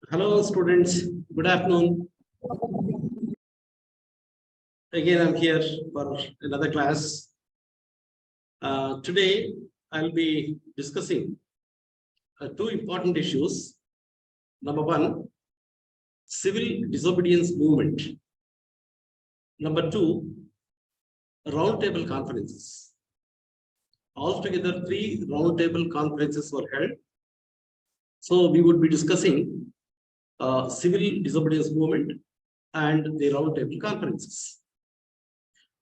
Hello, students. Good afternoon. Again, I'm here for another class. Today, I'll be discussing two important issues. Number one, civil disobedience movement. Number two, roundtable conferences. Altogether, 3 roundtable conferences were held. So we would be discussing civil disobedience movement and the roundtable conferences.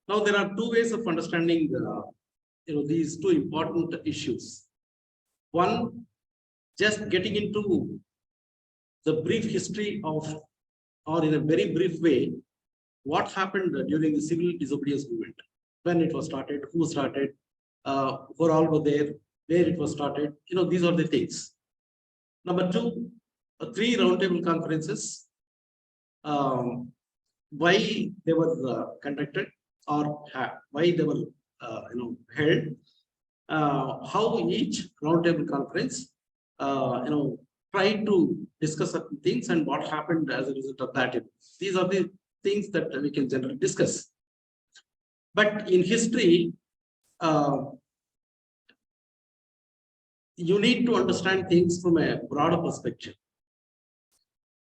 Now, there are 2 ways of understanding these 2 important issues. One, just getting into the brief history of, or in a very brief way, what happened during the civil disobedience movement, when it was started, who started, who all were there, where it was started. These are the things. Number 2, 3 roundtable conferences, why they were conducted, or why they were held, how each roundtable conference tried to discuss certain things and what happened as a result of that. These are the things that we can generally discuss. But in history, you need to understand things from a broader perspective.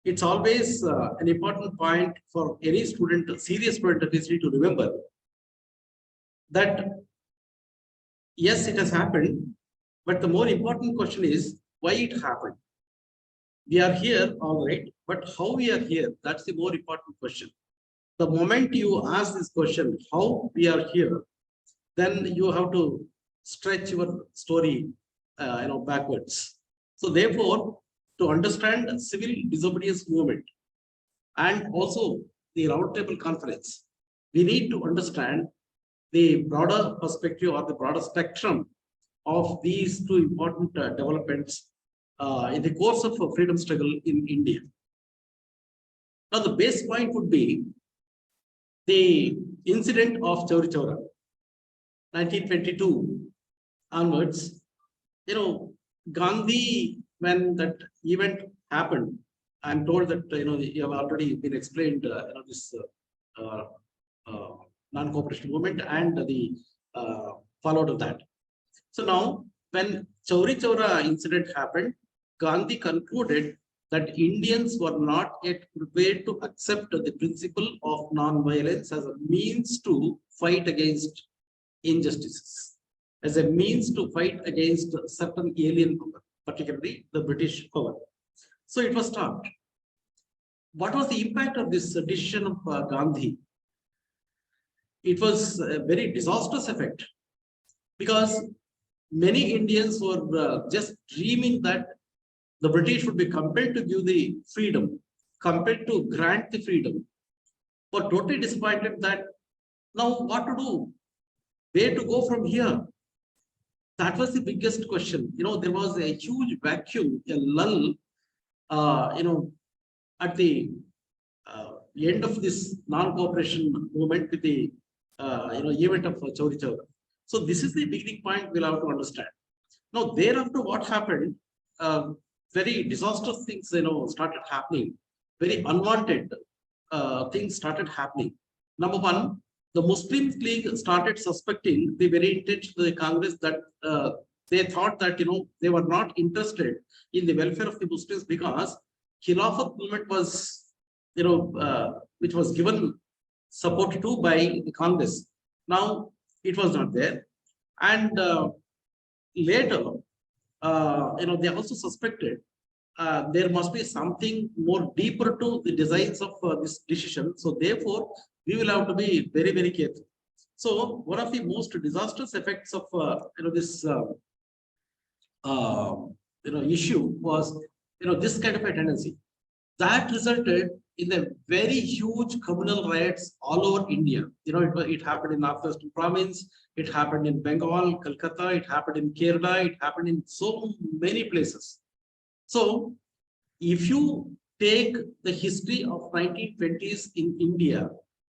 It's always an important point for any student, a serious student of history, to remember that yes, it has happened, but the more important question is why it happened. We are here, all right, but how we are here, that's the more important question. The moment you ask this question, how we are here, then you have to stretch your story backwards. So therefore, to understand civil disobedience movement and also the roundtable conference, we need to understand the broader perspective or the broader spectrum of these 2 important developments in the course of a freedom struggle in India. Now, the base point would be the incident of Chauri Chaura, 1922 onwards. Gandhi, when that event happened, I'm told that you have already been explained this non-cooperation movement and the followed of that. So now, when Chauri Chaura incident happened, Gandhi concluded that Indians were not yet prepared to accept the principle of non-violence as a means to fight against injustices, as a means to fight against certain alien power, particularly the British power. So it was stopped. What was the impact of this decision of Gandhi? It was a very disastrous effect, because many Indians were just dreaming that the British would be compelled to give the freedom, compelled to grant the freedom, were totally disappointed that now what to do, where to go from here. That was the biggest question. There was a huge vacuum, a lull, at the end of this non-cooperation movement with the event of Chauri Chaura. So this is the beginning point we'll have to understand. Now, thereafter, what happened? Very disastrous things, started happening. Very unwanted things started happening. Number one, the Muslim League started suspecting the very intention of the Congress that they thought that they were not interested in the welfare of the Muslims, because Khilafat movement was which was given support to by the Congress. Now it was not there, and later they also suspected there must be something more deeper to the designs of this decision. So therefore, we will have to be very, very careful. So one of the most disastrous effects of this issue was this kind of a tendency that resulted in a very huge communal riots all over India. It happened in Northwestern province, it happened in Bengal, Calcutta, it happened in Kerala, it happened in so many places. So if you take the history of 1920s in India,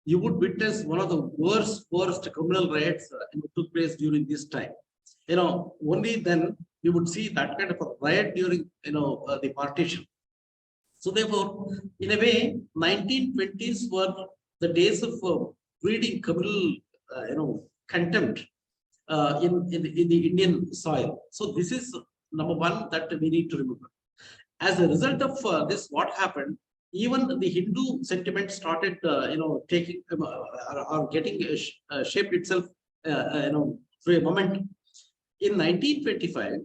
you would witness one of the worst communal riots took place during this time. Only then we would see that kind of a riot during, the partition. So therefore, in a way, 1920s were the days of breeding communal, contempt in the Indian soil. So this is number one that we need to remember. As a result of this, what happened? Even the Hindu sentiment started, taking or getting shaped itself, through a moment. In 1925,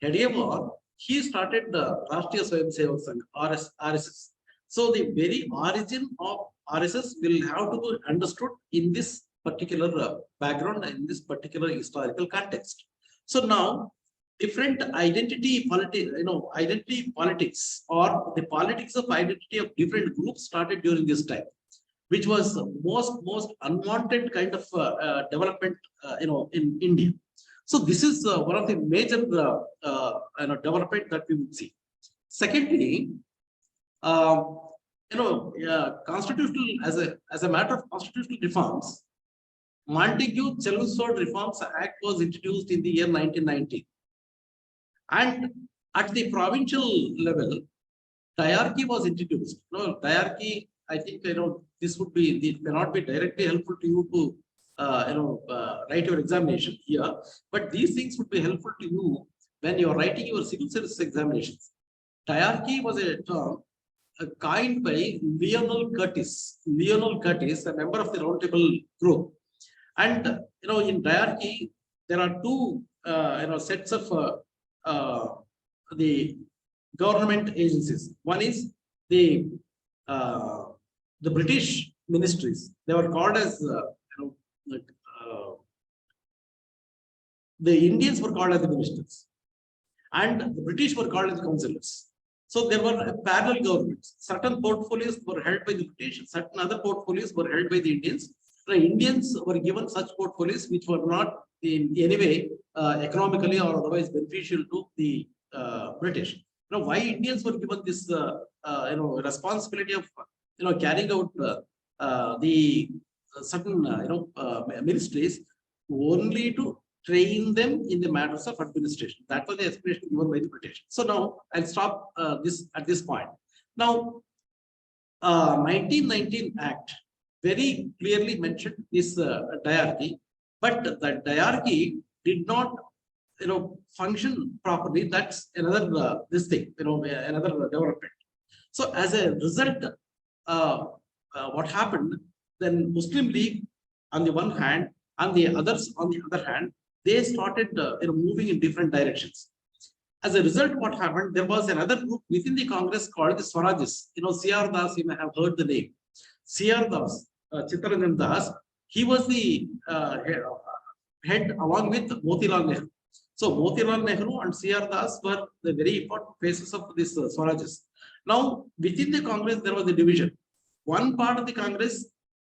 Hedgewar, he started the Rashtriya Swayamsevak Sangh, RSS. So the very origin of RSS will have to be understood in this particular background and in this particular historical context. So now, different identity politics or the politics of identity of different groups started during this time, which was most unwanted kind of development, in India. So this is one of the major development that we would see. Secondly, constitutional as a matter of constitutional reforms, Montagu-Chelmsford Reforms Act was introduced in the year 1990, and at the provincial level, diarchy was introduced. Diarchy, I think this would be, it may not be directly helpful to you to write your examination here, but these things would be helpful to you when you are writing your civil service examinations. Diarchy was a term coined by Lionel Curtis. Lionel Curtis, a member of the Round Table group, and in diarchy there are two sets of the government agencies. One is the British ministries. They were called as the Indians were called as the ministers, and the British were called as the councillors. So there were parallel governments. Certain portfolios were held by the British, certain other portfolios were held by the Indians. The Indians were given such portfolios which were not in any way economically or otherwise beneficial to the British. Why Indians were given this responsibility of carrying out the certain ministries only to train them in the matters of administration. That was the explanation given by the British. So now I'll stop this at this point. Now, 1919 Act very clearly mentioned this diarchy, but the diarchy did not function properly. That's another another development. So as a result, what happened? Then Muslim League on the one hand, and the others on the other hand, they started moving in different directions. As a result, what happened? There was another group within the Congress called the Swarajis. C.R. Das, you may have heard the name. C.R. Das, Chittaranjan Das, he was the head along with Motilal Nehru. So Motilal Nehru and C.R. Das were the very important faces of this Swarajis. Now, within the Congress, there was a division. One part of the Congress,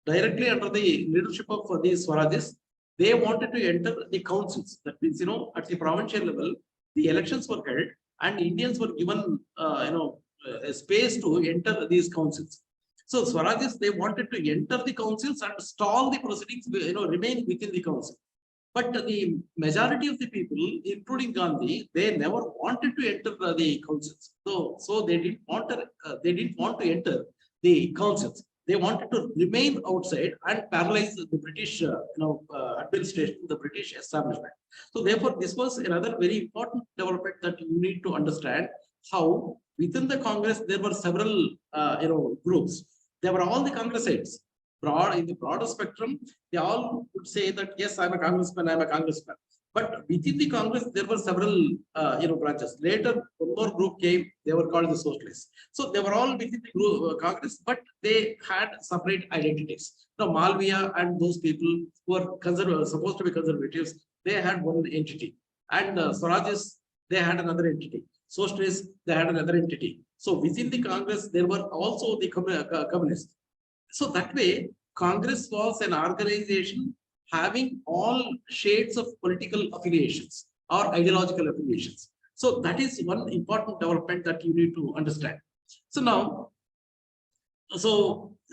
directly under the leadership of these Swarajis, they wanted to enter the councils. That means, at the provincial level, the elections were held and Indians were given, a space to enter these councils. So Swarajis, they wanted to enter the councils and stall the proceedings, remain within the council. But the majority of the people, including Gandhi, they never wanted to enter the councils. So they didn't want to enter the councils. They wanted to remain outside and paralyze the British, administration, the British establishment. So therefore, this was another very important development that you need to understand, how within the Congress there were several, groups. They were all the Congressites. In the broader spectrum, they all would say that yes, I'm a congressman, I'm a congressman. But within the Congress, there were several, branches. Later, one more group came. They were called the socialists. So they were all within the group, Congress, but they had separate identities. Now, Malviya and those people who were supposed to be conservatives, they had one entity, and Swarajis, they had another entity. Socialists, they had another entity. So within the Congress, there were also the communists. So that way, Congress was an organization having all shades of political affiliations or ideological affiliations. So that is one important development that you need to understand. So now,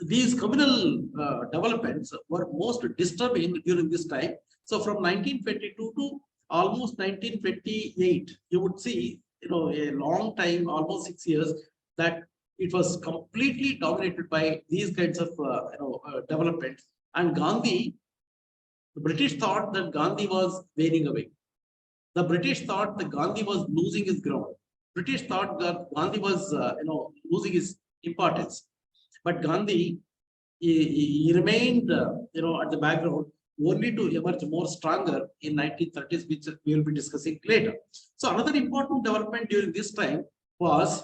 these communal developments were most disturbing during this time. So from 1922 to almost 1928, you would see, a long time, almost 6 years, that it was completely dominated by these kinds of, developments. And Gandhi, the British thought that Gandhi was waning away. The British thought that Gandhi was losing his ground. British thought that Gandhi was, losing his importance. But Gandhi, he remained, at the background, only to emerge more stronger in 1930s, which we will be discussing later. So another important development during this time was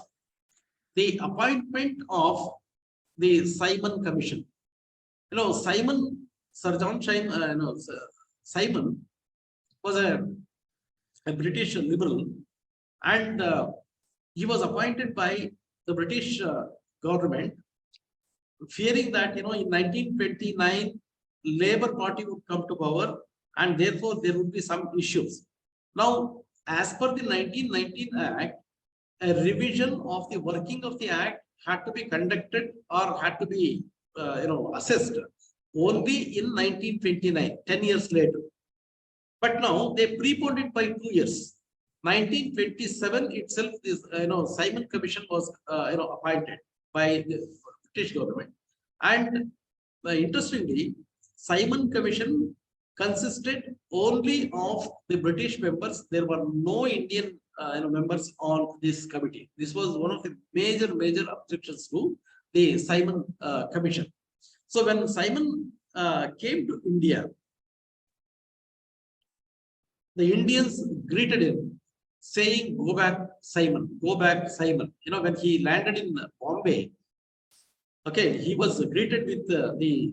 the appointment of the Simon Commission. Sir John Simon was a British liberal, and he was appointed by the British government, fearing that in 1929 Labour Party would come to power, and therefore there would be some issues. Now, as per the 1919 Act, a revision of the working of the Act had to be conducted or had to be assessed only in 1929, 10 years later. But now they preponed it by 2 years. 1927 itself, this Simon Commission was appointed by the British government, and interestingly, Simon Commission consisted only of the British members. There were no Indian members on this committee. This was one of the major objections to the Simon Commission. So when Simon came to India, the Indians greeted him, saying, "Go back, Simon, go back, Simon." When he landed in Bombay, okay, he was greeted with the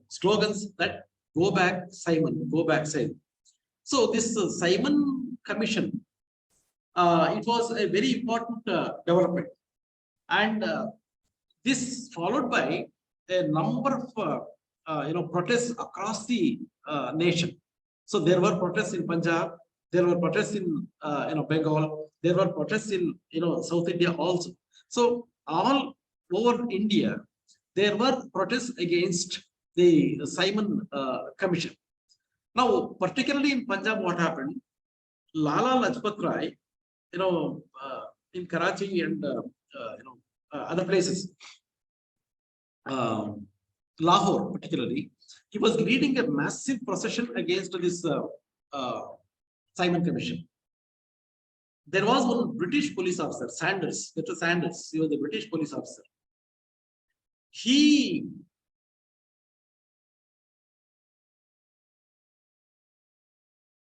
slogans that "Go back, Simon, go back, Simon." So this Simon Commission, it was a very important development, and this followed by a number of protests across the nation. So there were protests in Punjab, there were protests in Bengal, there were protests in South India also. So all over India, there were protests against the Simon Commission. Now, particularly in Punjab, what happened? Lala Lajpat Rai, in Karachi and other places, Lahore particularly, he was leading a massive procession against this Simon Commission. There was one British police officer, Sanders, Mr. Sanders, he was a British police officer. He